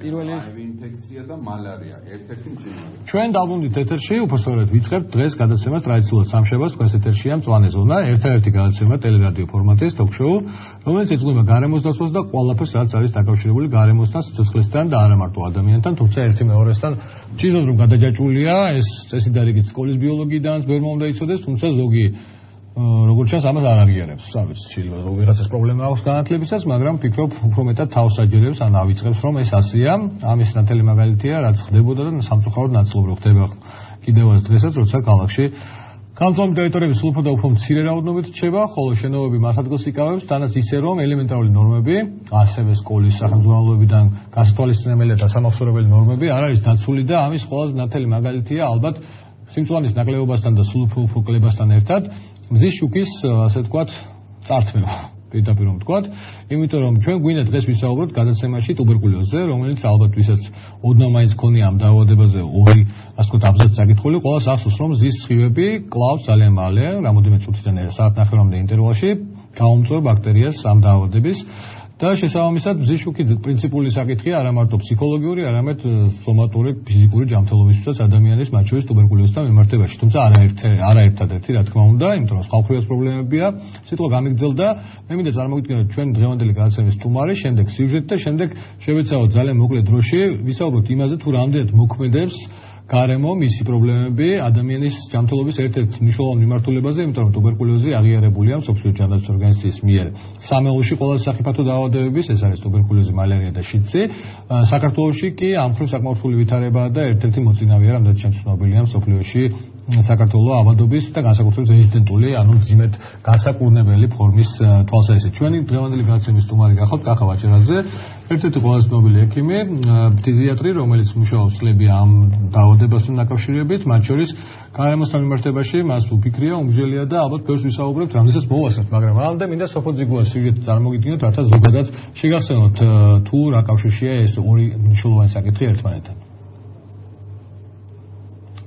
პირველი ინფექცია და მალარია ერთ-ერთი მცირე. ჩვენ დავუნდით ეთერში უბრალოდ ვიწყებთ დღეს გადაცემას ტრადიციულად სამშაბათს თქვენს ეთერშია მწვანე ზონა ერთ-ერთი გადაცემა ტელერადიო ფორმატის ტოქ-შოუ რომელიც ეძღვნება გარემოს დაცვას და ყველაფერს რაც არის დაკავშირებული გარემოსთან, სიცოცხლესთან და არა მარტო ადამიანთან, თუმცა ერთი მეორესთან ჭიროდ რომ გადაჯაჭვულია ეს წესი და რიგით სკოლის ბიოლოგიიდან ბევრმა უნდა იცოდეს, თუმცა ზოგი როგორც ჩანს ამას არ აღიარებს, ვიცი, ვიღაცას პრობლემა აქვს განათლებისას, მაგრამ ფიქრობ უფრო მეტად თავს აჯერებს, ან ავიწყებს რომ ეს ასეა, ამის ნათელი მაგალითია, რაც ხდებოდა და სამწუხაროდ ნაწილობრივ ხდება კიდევაც დღესაც, როცა ქალაქში გამწვავი ტერიტორიები სულ უფრო მცირე რაოდენობით რჩება, ხოლო შენობები მას ადგილს იკავებს, თანაც ისე რომ ელემენტარული ნორმები, ასევე სკოლის სახელმძღვანელოებიდან გასათვალისწინებელი და სამახსოვრებელი ნორმები არ არის დაცული და ამის ყველაზე ნათელი მაგალითია ალბათ სიმწვანის ნაკლებობასთან და სულ უფრო კლებასთან ერთად მზის შუქის, ასე ვთქვათ, წართმევა. პირდაპირ რომ ვთქვათ, იმიტომ რომ ჩვენ გვინდა დღეს ვისაუბროთ გადაცემაში ტუბერკულოზზე, რომელიც ალბათ ვისაც ოდნავ მაინც ქონია ამ დაავადებაზე ორი, ასე ვთქვათ, აბზაცი საკითხული, ყველას ახსოვს, რომ მზის სხივები კლავს ძალიან მალე, რამოდენიმე წუთიდან საათნახევრამდე ინტერვალში გაუმწვევ ბაქტერიას ამ დაავადების და შესაბამისად მზის შუქი პრინციპული საკითხია არა მარტო ფსიქოლოგიური, არამედ სომატური, ფიზიკური ჯანმრთელობისთვისაც ადამიანის, მათ შორის ტუბერკულოზთან მიმართებაში. თუმცა არაერთადერთი, რა თქმა უნდა, იმიტომ რომ ხალხურიას პრობლემებია, სიტყვა გამიგრძელდა. მე მინდა წარმოგიდგენოთ ჩვენ დღევანდელი გადაცემის სტუმარი, შემდეგ სიუჟეტი და შემდეგ შევეცავოთ ძალიან მოკლე დროში ვისაუბროთ იმაზე, თუ რამდენად მოქმედებს გარემო მისი პრობლემები ადამიანის ჯანმრთელობის ერთ-ერთ მნიშვნელოვან მიმართულებაზე, იმიტომ რომ ტუბერკულოზი აღიარებულია მსოფლიო ჯანდაცვის ორგანიზაციის მიერ სამეულში ყველაზე სახიფათო დაავადებების, ეს არის ტუბერკულოზი, მალარია და შიდსი. საქართველოში კი ამ მხრივ საკმაოდ რთული ვითარებაა და ერთ-ერთი მოწინავეა, რამდენიც ჩემს ცნობილია მსოფლიოში საქართველოს ავადობის და განსაკუთრებით რეზიდენტული, ანუ მძიმედ განსაკურნებელი ფორმის თვალსაზრისით. ჩვენი დღევანდელი გადაცემის სტუმარი გახავთ კახა ვაჭერაძე, ერთ-ერთი ყველაზე ცნობილი ექიმი, ფთიზიატრი, რომელიც მუშაობს წლები ამ დაავადებასთან დაკავშირებით, მათ შორის გარემოსთან მიმართებაში, მას უფიქრია, უმსჯელია და ალბათ ბევრს ვისაუბრებთ, რამდენსაც მოვასწრებთ, მაგრამ ამამდე მინდა სოფო ძიგუას სიუჟეტი წარმოგიდგინოთ, რათა ზოგადად შეგახსენოთ თუ რა კავშირშია ეს ორი მნიშვნელოვანი საკითხი ერთმანეთთან.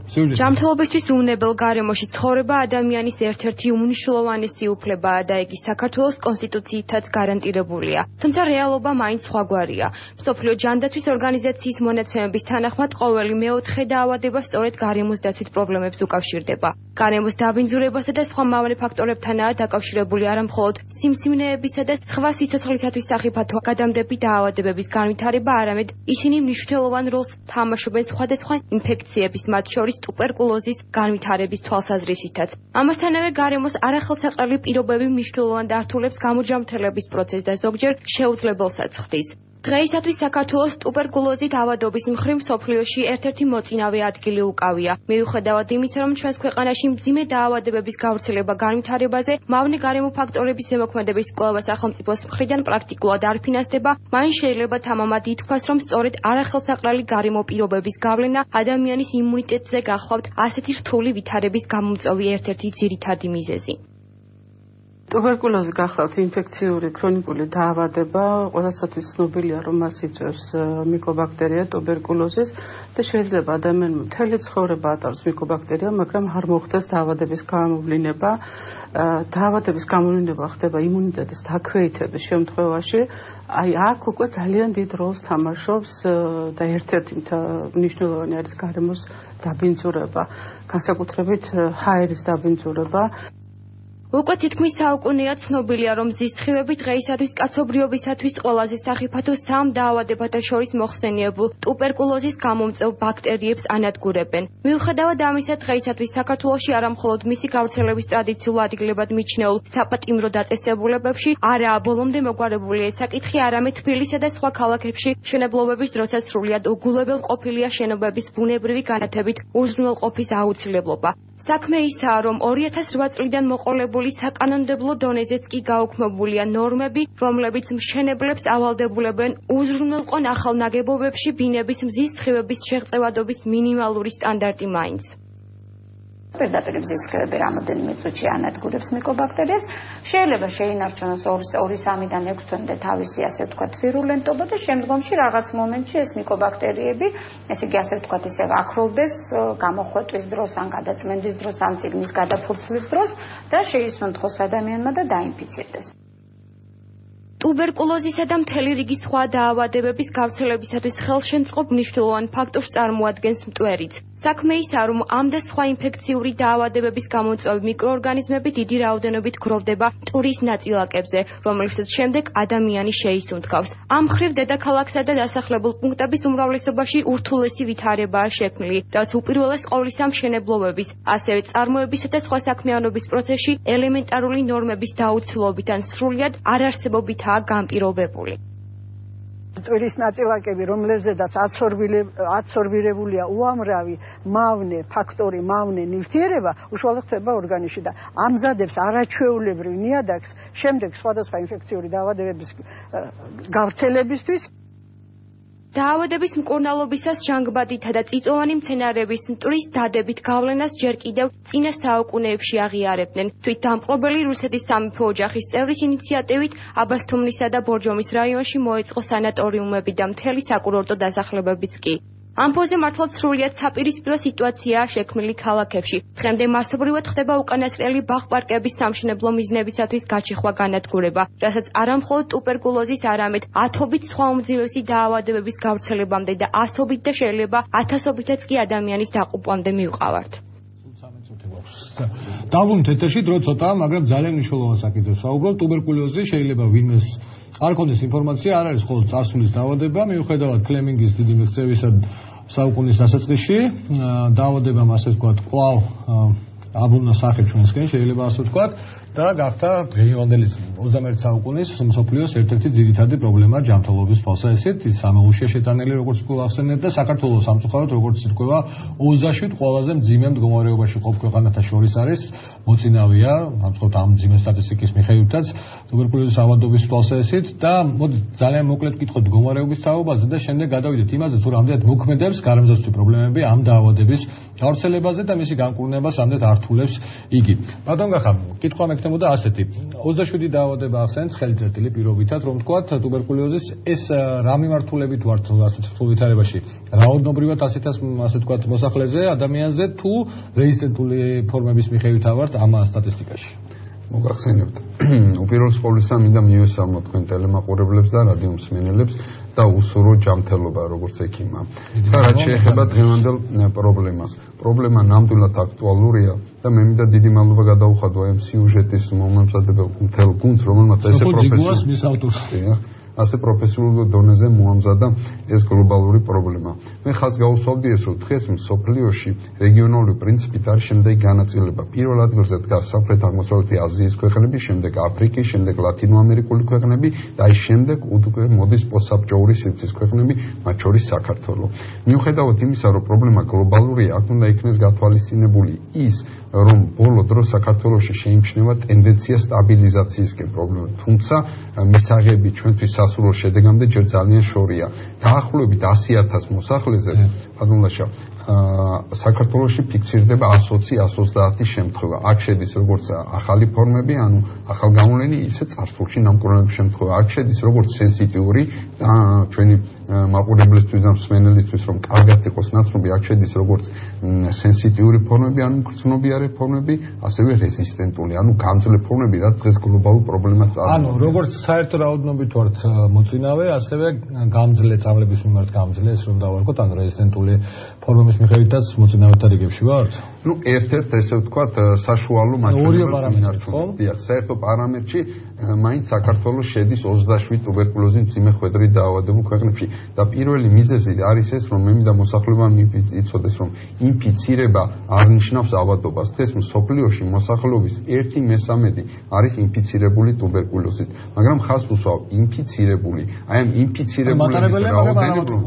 ჯანმრთელობისთვის უვნებელ გარემოში ცხოვრება ადამიანის ერთ-ერთი უმნიშვნელოვანესი უფლებაა და იგი საქართველოს კონსტიტუციითაც გარანტირებულია. თუმცა რეალობა მაინც სხვაგვარია. მსოფლიო ჯანდაცვის ორგანიზაციის მონაცემების თანახმად ყოველი მეოთხე დაავადება სწორედ გარემოს დაცვით პრობლემებს უკავშირდება. გარემოს დაბინძურებასა და სხვა მავნე ფაქტორებთანაა დაკავშირებული არა მხოლოდ სიმსივნეებისა და სხვა სიცოცხლისათვის სახიფათო გადამდები დაავადებების განვითარება, არამედ ისინი მნიშვნელოვან როლს თამაშობენ სხვადასხვა ინფექციების, მათ შორის ტუბერკულოზის განვითარების თვალსაზრისითაც. ამასთანავე გარემოს არახელსაყრელი პირობები მნიშვნელოვან დართულებს გამოჯანმრთელების პროცესს და ზოგჯერ შეუძლებელსაც ხდის. დღეისათვის საქართველოს ტუბერკულოზით ავადობის მხრივ მსოფლიოში ერთ-ერთი მოწინავე ადგილი უკავია. მიუხედავად იმისა, რომ ჩვენს ქვეყანაში მძიმე დაავადებების გავრცელება განვითარებაზე, მავნე გარემო ფაქტორების ზემოქმედების კვლევა სახელმწიფოს მხრიდან პრაქტიკულად არ ფინანსდება, მაინც შეიძლება თამამად ითქვას, რომ სწორედ არახელსაყრელი გარემო პირობების გავლენა ადამიანის იმუნიტეტზე გახლავთ ასეთი რთული ვითარების გამომწვევი ერთ-ერთი ძირითადი მიზეზი. ტუბერკულოზი გახლავთ ინფექციური ქრონიკული დაავადება, ყველასათვის ცნობილია, რომ მას იწვევს მიკობაქტერია ტუბერკულოზის და შეიძლება ადამიანმა მთელი ცხოვრება ატაროს მიკობაქტერია, მაგრამ არ მოხდეს დაავადების გამოვლინება. დაავადების გამოვლინება ხდება იმუნიტეტის დაქვეითების შემთხვევაში, აი აქ უკვე ძალიან დიდ როლს თამაშობს და ერთ-ერთი მნიშვნელოვანი არის გარემოს დაბინძურება, განსაკუთრებით ჰაერის დაბინძურება. უკვე თითქმის საუკუნეა ცნობილია, რომ მზის სხივები დღეისათვის კაცობრიობისათვის ყველაზე სახიფათო სამ დაავადებათა შორის მოხსენიებულ ტუბერკულოზის გამომწვევ ბაქტერიებს ანადგურებენ. მიუხედავად ამისა, დღეისათვის საქართველოში არა მხოლოდ მისი გავრცელების ტრადიციულ ადგილებად მიჩნეულ საპატიმრო დაწესებულებებში არაა ბოლომდე მოგვარებული ეს საკითხი, არამედ თბილისსა და სხვა ქალაქებში მშენებლობების დროსაც სრულიად უგულებელ ყოფილია შენობების ბუნებრივი განათებით უზრუნველყოფის აუცილებლობა. საქმე ისაა, რომ 2008 წლიდან მოყოლებული საკანონმდებლო დონეზეც კი გაუქმებულია ნორმები, რომლებიც მშენებლებს ავალდებულებენ უზრუნველყონ ახალ ნაგებობებში ბინების მზის სხივების შეღწევადობის მინიმალური სტანდარტი მაინც. პირდაპირ მზის სხივები რამოდენიმე წუთში ანადგურებს მიკობაქტერიას. შეიძლება შეინარჩუნოს 2-3-დან 6 თვემდე თავისი, ასე ვთქვათ, ვირულენტობა და შემდგომში რაღაც მომენტში ეს მიკობაქტერიები, ესე იგი, ასე ვთქვათ, ისე აქროლდეს გამოხვეტვის დროს, ან გადაწმენდის დროს, ან წიგნის გადაფურცვლის დროს და შეისუნთქოს ადამიანმა და დაინფიცირდეს. ტუბერკულოზისა და მთელი რიგი სხვა დაავადებების გავრცელებისათვის ხელშემწყობ მნიშვნელოვან ფაქტორს წარმოადგენს მტვერიც. საქმე ისაა, რომ ამ და სხვა ინფექციური დაავადებების გამომწვევი მიკროორგანიზმები დიდი რაოდენობით გროვდება მტვრის ნაწილაკებზე, რომლებსაც შემდეგ ადამიანი შეისუნთქავს. ამ მხრივ დედაქალაქსა და დასახლებულ პუნქტების უმრავლესობაში ურთულესი ვითარებაა შექმნილი, რაც უპირველეს ყოვლისა მშენებლობების, ასევე წარმოებისა და სხვა საქმიანობის პროცესში ელემენტარული ნორმების დაუცვლობით ან სრულიად არარსებობითაა განპირობებული. მტვრის ნაწილაკები, რომლებზედაც აცორბირებულია უამრავი მავნე ფაქტორი, მავნე ნივთიერება, უშუალოდ ხდება ორგანიზმში და ამზადებს არაჩვეულებრივ ნიადაგს შემდეგ სხვადასხვა ინფექციური დაავადებების გავრცელებისთვის. დაავადების მკურნალობისას ჟანგბადითა და წიწვოვანი მცენარეების მტვრის დადებით გავლენას ჯერ კიდევ წინა საუკუნეებში აღიარებდნენ. თვითდამპყრობელი რუსეთის სამეფო ოჯახის წევრის ინიციატივით აბასთუმნისა და ბორჯომის რაიონში მოეწყო სანატორიუმები და მთელი საკურორტო დასახლებებიც კი. ამ ფონზე მართლაც სრულიად საპირისპირო სიტუაციაა შექმნილი ქალაქებში. დღემდე მასობრივად ხდება უკანასკნელი ბაღ-პარკების სამშენებლო მიზნებისათვის გაჩეხვა განადგურება, რასაც არამხოლოდ ტუბერკულოზის, არამედ ათობით სხვა უმძიმესი დაავადებების გავრცელებამდე და ასობით და შეიძლება ათასობითაც კი ადამიანის დაყუპვამდე მივყავართ. დავუნთ ეთერში დრო ცოტაა, მაგრამ ძალიან მნიშვნელოვან საკითხებს ვსაუბრობ. ტუბერკულოზი შეიძლება ვინმეს არ ქონდეს ინფორმაცია, არ არის მხოლოდ წარსულის დაავადება, მიუხედავად ფლემინგის დიდი მიღწევისა საუკუნის დასაწყისში, დაავადებამ ასე ვთქვათ, კვლავ აბრუნა სახე ჩვენსკენ, შეიძლება ასე ვთქვათ, და გახდა დღევანდელი 21 საუკუნის მსოფლიოს ერთ-ერთი ძირითადი პრობლემა ჯანმრთელობის თვალსაზრისით, სამეულშია შეტანილი, როგორც გვახსენეთ და საქართველოს სამწუხაროდ როგორც ირკვევა 27 ყველაზე მძიმე მდგომარეობაში ყოფ ქვეყანათა შორის არის, მოწინავეა, ამხრივ ამ მძიმე სტატისტიკის მიხედვითაც ტუბერკულოზის ავადობის თვალსაზრისით და მოდი ძალიან მოკლედ ვკითხოთ მდგომარეობის თაობაზე და შემდეგ გადავიდეთ იმაზე, თუ რამდენად მოქმედებს გარემოსდაცვითი პრობლემები ამ დაავადების გავრცელებაზე და მისი განკურნებას რამდენად ართულებს იგი. ბატონ გახა, კითხვა მექნებოდა ასეთი. 27 დაავადება ახსენეთ ხელწერტილი პირობითად, რომ თქვათ ტუბერკულოზის ეს რა მიმართულებით ვართ ასეთ ვითარებაში? რაოდენობრივად ასე თქვათ მოსახლეზე, ადამიანზე თუ რეზისტენტული ფორმების მიხედვითა ვართ ამ სტატისტიკაში? მოგახსენებთ. უპირველეს ყოვლისა მინდა მივესალმოთ თქვენ ტელემაყურებლებს და რადიო მსმენელებს და უსურო ჯანმრთელობა როგორც ექიმმა. და რაც შეეხება დღევანდელ პრობლემას. პრობლემა ნამდვილად აქტუალურია და მე მინდა დიდი მადლობა გადაუხადო ამ სიუჟეტის მომამზადებელ მთელ გუნდს, რომელმაც ესე ასე პროფესიულ დონეზე მოამზადა ეს გლობალური პრობლემა. მე ხალხს გავუსვავდი ეს, რომ დღეს მსოფლიოში რეგიონალური პრინციპით არის შემდეგი განაწილება. პირველ ადგილზე დგას სამხრეთ-აღმოსავლეთი აზიის ქვეყნები, შემდეგ აფრიკის, შემდეგ ლათინოამერიკული ქვეყნები და აი შემდეგ უკვე მოდის პოსტსაბჭოური სივრცის ქვეყნები, მათ შორის საქართველო. მიუხედავად იმისა, რომ პრობლემა გლობალურია, აქ უნდა იქნეს გათვალისწინებული ის, რომ ბოლო დროს საქართველოში შეიმჩნევა ტენდენცია სტაბილიზაციისკენ პრობლემა, თუმცა მისაღები ჩვენთვის სასურველ შედეგამდე ჯერ ძალიან შორია. დაახლოებით 100,000 მოსახლეზე, ბატონლაშა, საქართველოში ფიქსირდება 120-130 შემთხვევა. აქ შედის როგორც ახალი ფორმები, ანუ ახალგამოვლენი, ისე წარსულში ნამკურნალობის შემთხვევა. აქ შედის როგორც სენსიტიური და ჩვენი მაყურებლისთვის და მსმენელისთვის, რომ კარგად იყოს ნაცნობი, აქ შედის როგორც სენსიტიური ფორმები, ანუ მგრძნობიარე ფორმები, ასევე რეზისტენტული, ანუ გამძლე ფორმები, რაც დღეს გლობალურ პრობლემას წარმოადგენს. ანუ როგორც საერთო რაოდენობით ვართ მოწინავე, ასევე გამძლე წამლების მიმართ გამძლე, ეს რომ დავარქოთ, ანუ რეზისტენტული ფორმების მიხედვითაც მოწინავეთა რიგებში ვართ? ნუ ერთ-ერთ ესე ვთქვათ, საშუალო მაჩვენებელია. საერთო პარამეტრში მაინც საქართველოს შედის 27 ტუბერკულოზის მძიმე ხვედრი დაავადებულ ქვეყნებში და პირველი მიზეზი არის ეს, რომ მე მინდა მოსახლეობამ იცოდეს, რომ ინფიცირება არ ნიშნავს ავადობას. დღეს მსოფლიოში მოსახლეობის 1/13 არის ინფიცირებული ტუბერკულოზით, მაგრამ ხას უსვავ ინფიცირებული. აი ამ ინფიცირებულების რაოდენობა,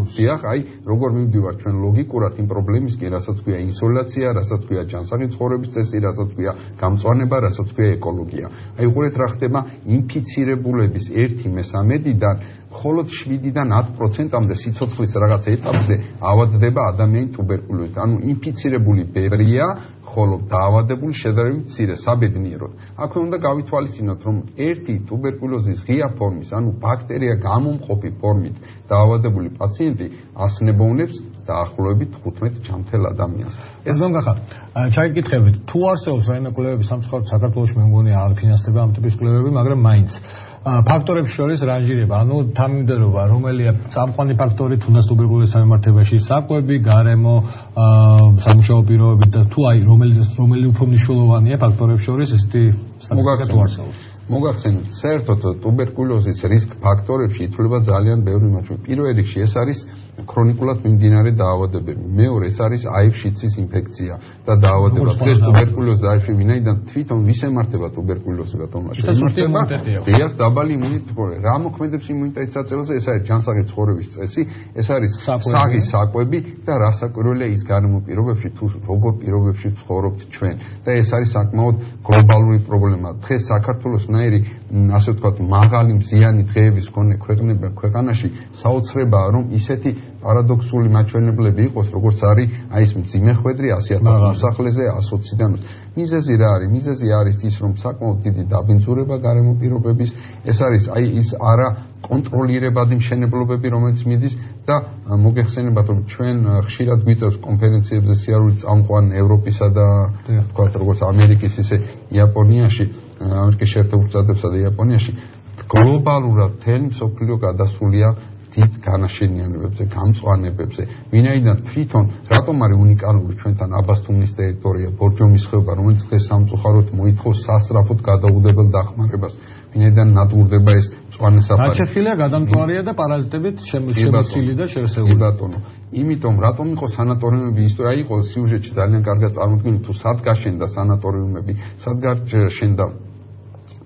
აი როგორ მივდივარ ჩვენ ლოგიკურად იმ პრობლემისკენ, რასაც ქვია იზოლაცია, რასაც ქვია ჯანსაღი ცხოვრების წესი, რასაც ქვია გამწვანება, რასაც ქვია ეკოლოგია. აი უყურეთ რა ხდება ინფიცირებულების 1/13-დან მხოლოდ 7-დან 10%-მდე სიცოცხლის რაღაც ეტაპზე ავადდება ადამიანი ტუბერკულოზით. ანუ ინფიცირებული ბევრია, ხოლო დაავადებული შედარებით მცირე, საბედნიეროდ. აქვე უნდა გავითვალისწინოთ, რომ ერთი ტუბერკულოზის ღია ფორმის, ანუ ბაქტერია გამომყოფი ფორმით დაავადებული პაციენტი ასნებოვნებს დაახლოებით 15 ჯანმრთელ ადამიანს. ეს რომ გახარ, ჩაიკითხებით, თუ არსებობს რაიმე კვლევები სამწუხაროდ საქართველოში მე მგონი არ ფინანსდება ამ ტიპის კვლევები, მაგრამ მაინც ფაქტორებს შორის რანჟირება, ანუ თანმიმდევრობა, რომელია წამყვანი ფაქტორი თუნდაც ტუბერკულოზის სამემართებაში, საკვები, გარემო, სამუშაო პირობები და თუ აი რომელი უფრო მნიშვნელოვანია ფაქტორებს შორის ესეთი სტატისტიკა თუ არსებობს. მოგახსენებთ, საერთოდ ტუბერკულოზის რისკ ფაქტორებში ითვლება ძალიან ბევრი მაჩვენებელი. პირველ რიგში ეს არის ქრონიკულად მიმდინარე დაავადებები. მეორე ეს არის აივ-შიცის ინფექცია და დაავადება. ეს ტუბერკულოზი აივში ვინაიდან თვითონ ვის ემართება ტუბერკულოზი ბატონო? დიახ, დაბალი იმუნიტეტი. რა მოქმედებს იმუნიტეტის საწელზე? ეს არის ჯანსაღი ცხოვრების წესი, ეს არის საღი საკვები და რასაკვირველია ის გარემო პირობებში თუ როგორ პირობებში ცხოვრობთ ჩვენ. და ეს არის საკმაოდ გლობალური პრობლემა. დღეს საქართველოსნაირი ასე ვთქვათ მაღალი მზიანი დღეების მქონე ქვეყანაში საოცრებაა რომ ისეთი პარადოქსული მაჩვენებლები იყოს, როგორც არის აი ეს მძიმე ხვედრი 100,000 მოსახლეზე 120-დან. მიზეზი რა არის? მიზეზი არის ის, რომ საკმაოდ დიდი დაბინძურება გარემო პირობების, ეს არის აი ის არა კონტროლირებადი მშენებლობები, რომელიც მიდის და მოგეხსენებათ, რომ ჩვენ ხშირად გვიწევს კონფერენციებზე სიარული წამყვან ევროპისა და ვთქვათ, როგორც ამერიკის ისე იაპონიაში, ამერიკის შეერთებულ შტატებსა და იაპონიაში გლობალურად მთელი მსოფლიო გადასულია დიდ განაშენიანებებზე, გამწვანებებზე. ვინაიდან თვითონ რატომ არის უნიკალური ჩვენთან აბასთუმნის ტერიტორია, ბორჯომის ხეობა, რომელიც დღეს სამწუხაროდ მოითხოვს სასწრაფოდ გადაუდებელ დახმარებას. ვინაიდან ნადგურდება ეს მწვანე საფარი. გაჩეხილია, გადამწვარია და პარაზიტებით შემოსილი და შევსეული. ბატონო, იმიტომ რატომ იყო სანატორიუმები ისტორია იყო სიუჟეტში ძალიან კარგად წარმოდგენილი თუ სად გაშენდა სანატორიუმები, სად გაშენდა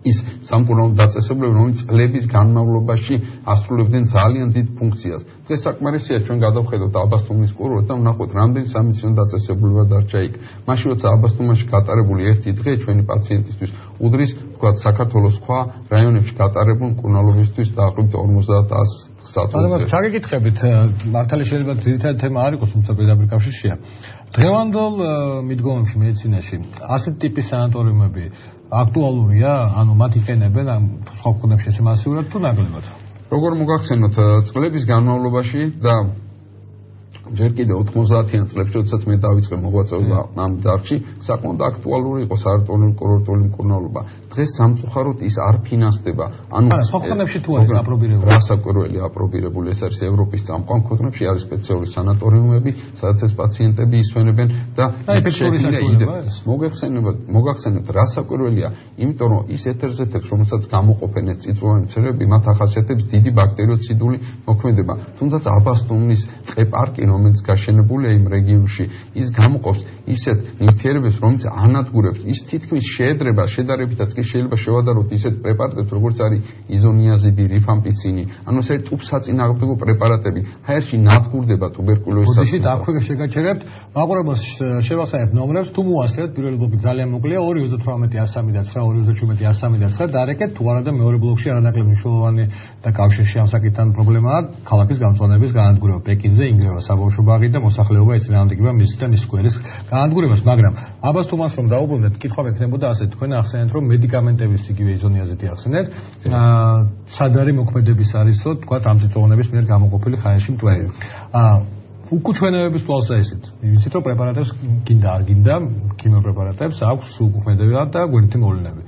ის სამკურნალო დაწესებულება, რომელიც წლების განმავლობაში ასრულებდნენ ძალიან დიდ ფუნქციას. დღეს საკმარისია ჩვენ გადავხედოთ აბასთუმნის კურორტს და ვნახოთ რამდენი სამეცნიერო დაწესებულება დარჩა იქ. მაშინ როცა აბასთუმაში გატარებული ერთი დღე ჩვენი პაციენტისთვის უდრის, ვთქვათ, საქართველოს სხვა რაიონებში გატარებულ მკურნალობისთვის დაახლოებით 50,000 საათზე. ჩაგეკითხებით, მართალი შეიძლება ძირითადი თემა არ იყოს, თუმცა პირდაპირ კავშირშია. დღევანდელ მიდგომებში მედიცინაში ასეთი ტიპის სანატორიუმები აქტუალურია, ანუ მათ იყენებენ ამ სხვა ქვეყნებში ესე მასიურად თუ ნაკლებად? როგორ მოგახსენოთ, წლების განმავლობაში და ჯერ კიდევ 90-იან წლებში, როდესაც მე დავიწყე მოღვაწეობა ამ დარგში, საკმაოდ აქტუალური იყო საარტონული კურორტული მკურნალობა. დღეს სამწუხაროდ ის არ ფინანსდება. ანუ სხვა ქვეყნებში თუ არის აპრობირებული? რასაკვირველია აპრობირებული, ეს არის ევროპის წამყვან ქვეყნებში, არის სპეციალური სანატორიუმები, სადაც ეს პაციენტები ისვენებენ და მოგახსენებთ, რასაკვირველია, იმიტომ რომ ის ეთერზეთებს, რომელსაც გამოყოფენ ეს წიწვოვანი ცელები, მათ ახასიათებს დიდი ბაქტერიოციდული მოქმედება. თუმცა აბასთუმნის ტყე-პარკი, რომელიც გაშენებულია იმ რეგიონში, ის გამოყოფს ისეთ ნივთიერებებს, რომელიც ანადგურებს, ის თითქმის შეედრება შედარებითაც კი შეიძლება შევადაროთ ისეთ პრეპარატებს, როგორც არის იზონიაზიდი, რიფამპიცინი, ანუ ეს ტუბსაწინააღმდეგო პრეპარატები. ჰაერში ნადგურდება ტუბერკულოზის შესახებ. დაახლოებით შეგაჩერებთ, მაყურებელს შევახსენებთ ნომრებს, თუ მოასწრებთ პირველი ბლოკი ძალიან მოკლეა 218-103-109 დაარეკეთ, თუ არა და მეორე ბლოკში არანაკლებ მნიშვნელოვანი და კავშირში ამ საკითხთან პრობლემაა ქალაქის გამწვანების განადგურება პეკინზე, ინგრევა, საბავშვო ბაღი და მოსახლეობა ეწინააღმდეგება მის და მის სკვერის განადგურებას, მაგრამ აბასთუმანს რომ დაუბრუნდეთ, კითხვა მექნებოდა ასე, თქვენ ახსენეთ, რომ მედიკამენტების იგივე იზონიაზიდი ახსენეთ, სად არის მოქმედების არისო, თქვა ამ წიწვოვანების მიერ გამოყოფილი ხაერში მტვერი. უკუჩვენებების თვალსაზრისით, ვიცით რომ პრეპარატებს გინდა არ გინდა, ქიმიურ პრეპარატებს აქვს უკუჩვენებები და გვერდითი მოვლენები.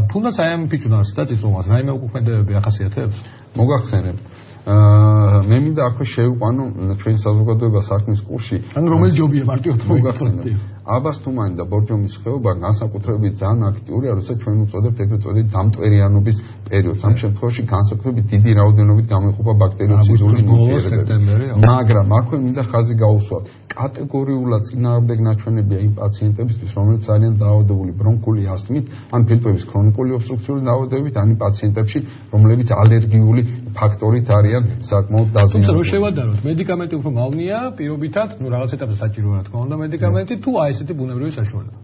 თუნდაც აი ამ ფიჭვნარს და წიწვოვანს რაიმე უკუჩვენებები ახასიათებს? მოგახსენებთ. მე მინდა აქვე შევიყვანო ჩვენი საზოგადოება საქმის კურსში. ანუ რომელი ჯობია მარტივად მოგახსენებთ? აბასთუმანი და ბორჯომის ხეობა განსაკუთრებით ძალიან აქტიურია, როცა ჩვენ უწოდებთ ეგრეთ წოდებული დამტვერიანობის პერიოდს. ამ შემთხვევაში განსაკუთრებით დიდი რაოდენობით გამოიყოფა ბაქტერიოციდული ნივთიერებები. მაგრამ აქვე მინდა ხაზი გაუსვათ. კატეგორიულად წინააღმდეგ ნაჩვენებია იმ პაციენტებისთვის, რომლებიც ძალიან დაავადებული ბრონქული ასთმით, ან ფილტვების ქრონიკული ობსტრუქციული დაავადებებით, ან პაციენტებში, რომლებიც ალერგიული ფაქტორით არიან საკმაოდ დაზიანებული. თუმცა რო შევადაროთ, მედიკამენტი უფრო მავნია, პირობითად, ну რაღაც ეტაპზე საჭიროა რა თქმა უნდა მედიკამენტი, თუ აი ესეთი ბუნებრივი საშუალება.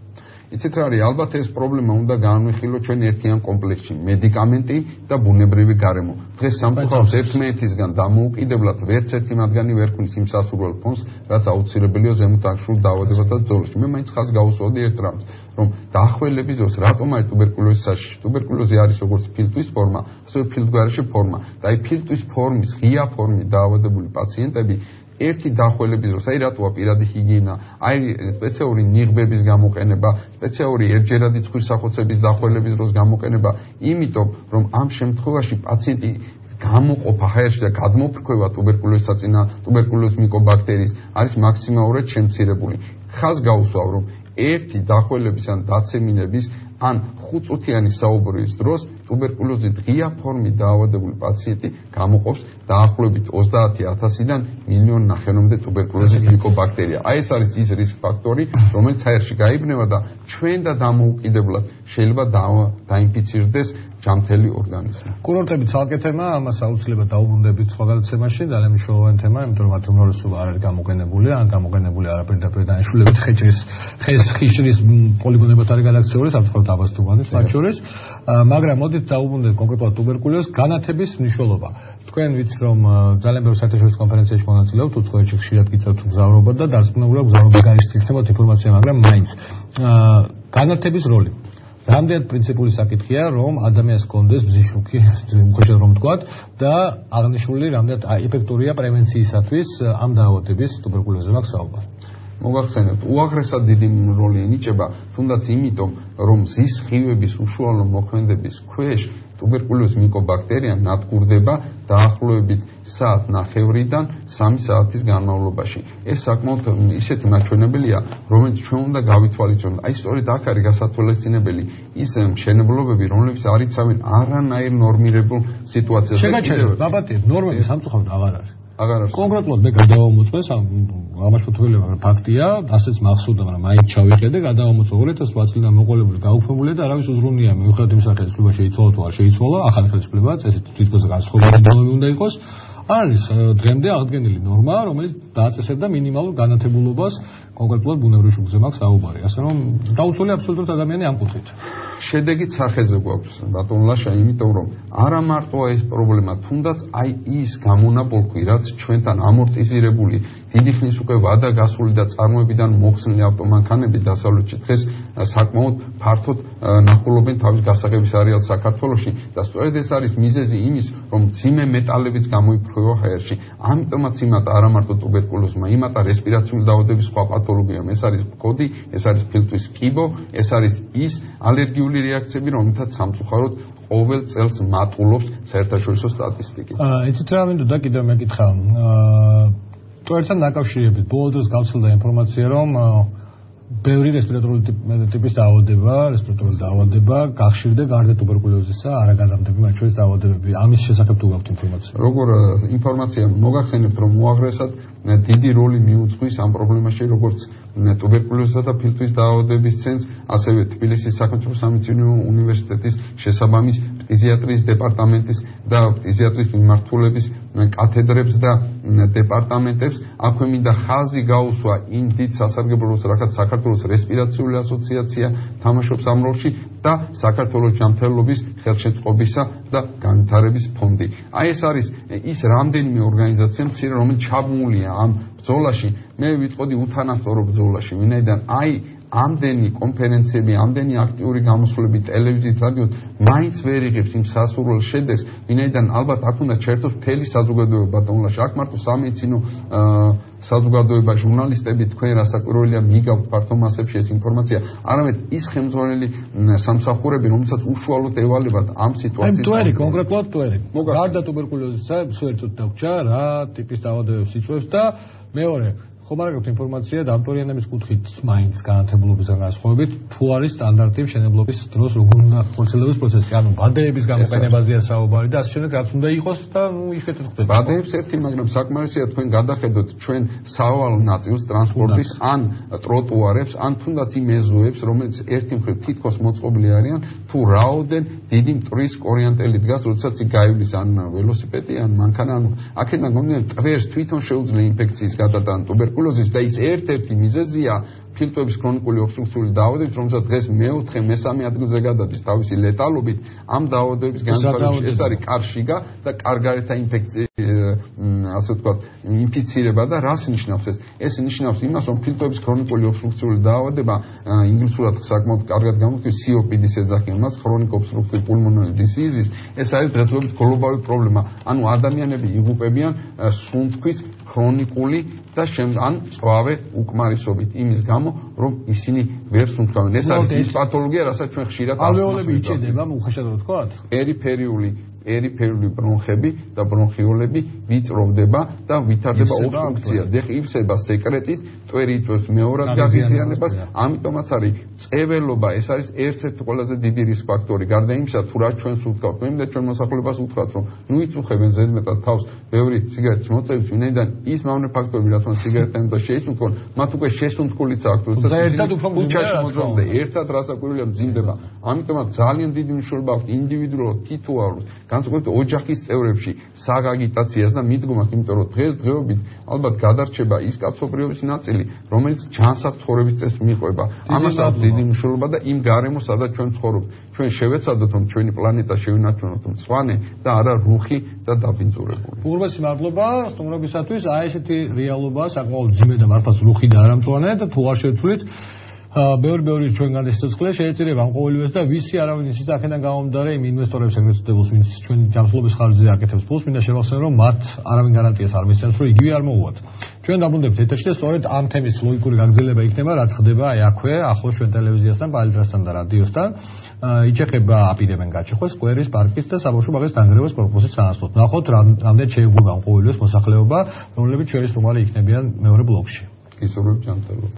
იცით რა არის, ალბათ ეს პრობლემა უნდა განვიხილოთ ჩვენ ერთიან კომპლექსში, მედიკამენტი და ბუნებრივი გარემო. დღეს სამწუხაროდ ერთმანეთისგან დამოუკიდებლად ვერც ერთი მათგანი ვერ ქმნის იმ სასურველ ფონს, რაც აუცილებელია ზემოთ აღშულ დაავადებათა ბრძოლაში. მე მაინც ხაზს გავუსვავდი ერთ რამს, რომ დაახველების დროს რატომ არის ტუბერკულოზის საშიში? ტუბერკულოზი არის როგორც ფილტვის ფორმა, ასევე ფილტგვარში ფორმა. და აი ფილტვის ფორმის ღია ფორმის დაავადებული პაციენტები ერთი დახველების დროს, აი რატოა პირადი ჰიგიენა, აი სპეციალური ნიღბების გამოყენება, სპეციალური ერთჯერადი ცხვირსახოცების დახველების დროს გამოყენება, იმიტომ რომ ამ შემთხვევაში პაციენტი გამოყოფა ჰაერში და გადმოფრქვევა ტუბერკულოზის მიკობაქტერიის არის მაქსიმალურად შემცირებული. ხაზს გაუსვავ, რომ ერთი დახველების ან დაცემინების ან 5 წუთიანი საუბრის დროს ტუბერკულოზით ღია ფორმით დაავადებული პაციენტი გამოყოფს დაახლოებით 30,000-დან 1,500,000-მდე ტუბერკულოზის მიკობაქტერია. აი ეს არის ის რისკ ფაქტორი, რომელიც ჰაერში გაიბნევა და ჩვენ და დამოუკიდებლად შეიძლება დაინფიცირდეს ჯამთელი ორგანიზმი. კურორტები ცალკე თემა, ამას აუცილებლად დაუბრუნდებით სხვა გადაცემაში, ძალიან მნიშვნელოვანი თემა, იმიტომ რომ მათი უმრავლესობა არ არის გამოყენებული, ან გამოყენებული არაფერი დანიშნულებით ხეშრის პოლიგონებად არის გადაქცეული, საფრთხოთ აბასთუმანის მათ შორის, მაგრამ მოდით დაუბრუნდეთ კონკრეტულად ტუბერკულოზის განათების მნიშვნელობა. თქვენ ვიცით რომ ძალიან ბევრი საერთაშორისო კონფერენციაში მონაწილეობთ, უცხოეთში ხშირად გიწევთ მგზავრობა და დარწმუნებულია მგზავრობის გარშემო იქნებათ ინფორმაცია, მაგრამ მაინც განათების როლი. რამდენად პრინციპული საკითხია, რომ ადამიანს კონდეს ბზიშუქი, უხეშად რომ ვთქვათ, და აღნიშნული რამდენად ეფექტურია პრევენციისათვის ამ დაავადების ტუბერკულოზზე მაქვს საუბარი. მოგახსენებთ, უაღრესად დიდი როლი ენიჭება, თუნდაც იმიტომ, რომ მზის სხივების უშუალო მოქმედების ქვეშ ტუბერკულოზის მიკობაქტერია ნადგურდება დაახლოებით საათ ნახევრიდან 3 საათის განმავლობაში. ეს საკმაოდ ისეთი მაჩვენებელია, რომელიც ჩვენ უნდა გავითვალისწინოთ. აი სწორედ აქ არის გასათვალისწინებელი ის მშენებლობები, რომლებიც არ იცავენ არანაირ ნორმირებულ სიტუაციას. შეგაჩერებთ, ბაბატიებ, ნორმები სამწუხაროდ აღარ არის. აღარ არის. კონკრეტულად მე გადავამოწმეს ამაშფოთებელი ფაქტია, ასეც მახსოვდა, მაგრამ მაინც ჩავიხედე, გადავამოწმე 2008 წლიდან მოყოლებული, გაუქმებულია და არავის უზრუნია მიუხედავად იმისა, ხელისუფლება შეიცვალა თუ არ შეიცვალა, ახალი ხელისუფლება, წესით თვითონზე განსხვავებული დონე უნდა იყოს. არის დღემდე აღდგენილი ნორმა, რომელიც დააწესებდა მინიმალურ განათებულობას კონკრეტულად ბუნებრივ შუქზე მაქვს საუბარი. ასე რომ დაუცველი აბსოლუტურად ადამიანი ამ კუთხით. შედეგით სახეზე გვაქვს ბატონ ლაშა, იმიტომ რომ არა მარტოა ეს პრობლემა, თუნდაც აი ის გამონაბოლქვი, რაც ჩვენთან ამორტიზირებული დიდი ხნის უკვე ვადა გასული და წარმოებიდან მოხსნილი ავტომანქანები დასავლეთში დღეს საკმაოდ ფართოდ ნახულობენ თავის გასაღების არეალს საქართველოში და სწორედ ეს არის მიზეზი იმის, რომ მძიმე მეტალებიც გამოიფრქვევა ჰაერში. ამიტომაც იმატა არა მარტო ტუბერკულოზმა, იმატა რესპირაციული დაავადების სხვა პათოლოგიამ. ეს არის კოდი, ეს არის ფილტვის კიბო, ეს არის ის ალერგიული რეაქციები, რომელთაც სამწუხაროდ ყოველ წელს მატულობს საერთაშორისო სტატისტიკით. იცით რა მინდოდა კიდევ მეკითხა. ტვერთან დაკავშირებით ბოლო დროს გავრცელდა ინფორმაცია, რომ ბევრი რესპირატორული ტიპის დაავადება გახშირდა გარდა ტუბერკულოზისა, არაგადამდები მათ შორის დაავადებები. ამის შესახებ თუ გაქვთ ინფორმაცია? როგორ ინფორმაცია მოგახსენებთ, რომ უაღრესად დიდი როლი მიუძღვის ამ პრობლემაში, როგორც ტუბერკულოზისა და ფილტვის დაავადების ცენტრს, ასევე თბილისის სახელმწიფო სამედიცინო უნივერსიტეტის შესაბამის ფტიზიატრიის დეპარტამენტის და ფტიზიატრიის მიმართულების კათედრებს და დეპარტამენტებს. აქვე მინდა ხაზი გაუსვა იმ დიდ სასარგებლოს, რაც საქართველოს რესპირაციული ასოციაცია თამაშობს ამ როლში და საქართველოს ჯანმრთელობის ხელშეწყობისა და განვითარების ფონდი. აი ეს არის ის რამდენიმე ორგანიზაცია მცირე, რომელიც ჩაბმულია ამ ბრძოლაში. მე ვიტყოდი უთანასწორო ბრძოლაში, ვინაიდან აი ამდენი კონფერენციები, ამდენი აქტიური გამოსვლები ტელევიზიით, რადიოთ მაინც ვერ იღებს იმ სასურველ შედეგს, ვინაიდან ალბათ აქ უნდა ჩაერთოს მთელი საზოგადოება ბატონლაში. აქ მარტო სამედიცინო საზოგადოება, ჟურნალისტები, თქვენ რასაკვირველია მიგავთ ფართო მასებში ეს ინფორმაცია, არამედ ის ხელმძღვანელი სამსახურები, რომელსაც უშუალოდ ევალებათ ამ სიტუაციას. ტვერი, კონკრეტულად ტვერი. გარდა ტუბერკულოზისა, სუერცოთ დაგვრჩა, რა ტიპის დაავადებებს იწვევს და მეორე ხომ არ გაქვთ ინფორმაცია დამტვერიანების კუთხით მაინც განათებულობისგან განსხვავებით, თუ არის სტანდარტი მშენებლობის დროს როგორ უნდა ხორციელდეს პროცესი, ანუ ბადეების გამოყენებაზეა საუბარი და ასე შემდეგ, რაც უნდა იყოს და იშვიათად ხდება. ბადეებს ერთი, მაგრამ საკმარისია თქვენ გადახედოთ ჩვენ სავალ ნაწილს ტრანსპორტის ან ტროტუარებს, ან თუნდაც იმ ეზოებს, რომელიც ერთი მხრივ თითქოს მოწყობილი არიან, თუ რაოდენ დიდი მტვრის კორიანტელი დგას, როდესაც იქ გაივლის ან ველოსიპედი, ან მანქანა, ანუ აქედან გამომდინარე ტვერს თვითონ შეუძლია ინფექციის გადატანა და ის ერთ-ერთი მიზეზია, ფილტვების ქრონიკული ობსტრუქციული დაავადებებით, რომელსაც დღეს მეოთხე, მესამე ადგილზე გადადის თავისი ლეტალობით, ამ დაავადებების განვითარებაში ეს არის კარშიგა და კარგარეთა ინფექცია, ასე ვთქვათ, ინფიცირება და რას ნიშნავს ეს? ეს ნიშნავს იმას, რომ ფილტვების ქრონიკული ობსტრუქციული დაავადება, ინგლისურად საკმაოდ კარგად გამოქვეყნეს COPD-ს ეძახიან მას, chronic obstructive pulmonary disease. ეს არის დღესდღეობით გლობალური პრობლემა. ანუ ადამიანები იღუპებიან სუნთქვის ქრონიკული და ან წვავე უკმარისობით იმის გამო, რომ ისინი ვერ სუნთქავენ. ეს არის ის პათოლოგია, რასაც ჩვენ ხშირად ალვეოლები იჭედება, უხეშად ვთქვათ? პერიფერიული ბრონხები და ბრონხიოლები ვიწროვდება და ვითარდება ობსტრუქცია. ივსება სეკრეტით, ტვერი იწვევს მეორად გაღიზიანებას, ამიტომაც არის წეველობა, ეს არის ერთ-ერთი ყველაზე დიდი რისკ ფაქტორი. გარდა იმისა, თუ რა ჩვენს უთქვათ, მე ჩვენ მოსახლეობას უთქვათ, რომ ნუ იწუხებენ ზედმეტად თავს ბევრი სიგარეტის მოწევს, ვინაიდან ის მავნე ფაქტორები, რაც მან სიგარეტთან და შეიცუნთქონ, მათ უკვე შესუნთქულიც აქვს, როცა ერთად უფრო მძიმეა მოძრაობენ, ერთად რასაკვირველია მძიმდება. ამიტომაც ძალიან დიდი მნიშვნელობა აქვს ინდივიდუალურ, თითოეულს განსაკუთრებით ოჯახის წევრებში საგაგიტაციას და მიდგომას, იმიტომ რომ დღესდღეობით ალბათ გადარჩება ის კაცობრიობის ნაწილი, რომელიც ჯანსაღ ცხოვრების წესს მიყვება. ამას აქვს დიდი მნიშვნელობა და იმ გარემოს, სადაც ჩვენ ცხოვრობთ. ჩვენ შევეცადოთ, რომ ჩვენი პლანეტა შევინარჩუნოთ მწვანე და არა რუხი და დაბინძურებული. უღრმესი მადლობა სტუმრობისათვის. აი ესეთი რეალობაა, საკმაოდ ძიმე და მართლაც რუხი და არა მწვანე და თუ არ შევცვლით ბევრი ჩვენგან ეს სიცოცხლე შეიძლება ამ ყოველივეს და ვისი არავინ ისიც აქედან გამომდინარე იმ ინვესტორებს ეგრეთ წოდებულს, ვინც ჩვენი ჯანმრთელობის ხარჯზე აკეთებს ფულს, მინდა შევახსენო, რომ მათ არავინ გარანტიას არ მისცემს, რომ იგივე არ მოუვათ. ჩვენ დაბრუნდებთ ეთერში და სწორედ ამ თემის ლოგიკური გაგრძელება იქნება, რაც ხდება აი აქვე, ახლოს ჩვენ ტელევიზიასთან, პალიტრასთან და რადიოსთან. იჩეხება აპირებენ გაჩეხვას სკვერის პარკის და საბავშვო ბაღის დანგრევას კორპუსის სანაცვლოდ. ნახოთ რამდენი შეეგუება ამ ყოველივეს მოსახლეობა, რომლებიც ჩვენი სტუმარი იქნებიან მეორე ბლოკში. ისურვებ ჯანმრთელობა.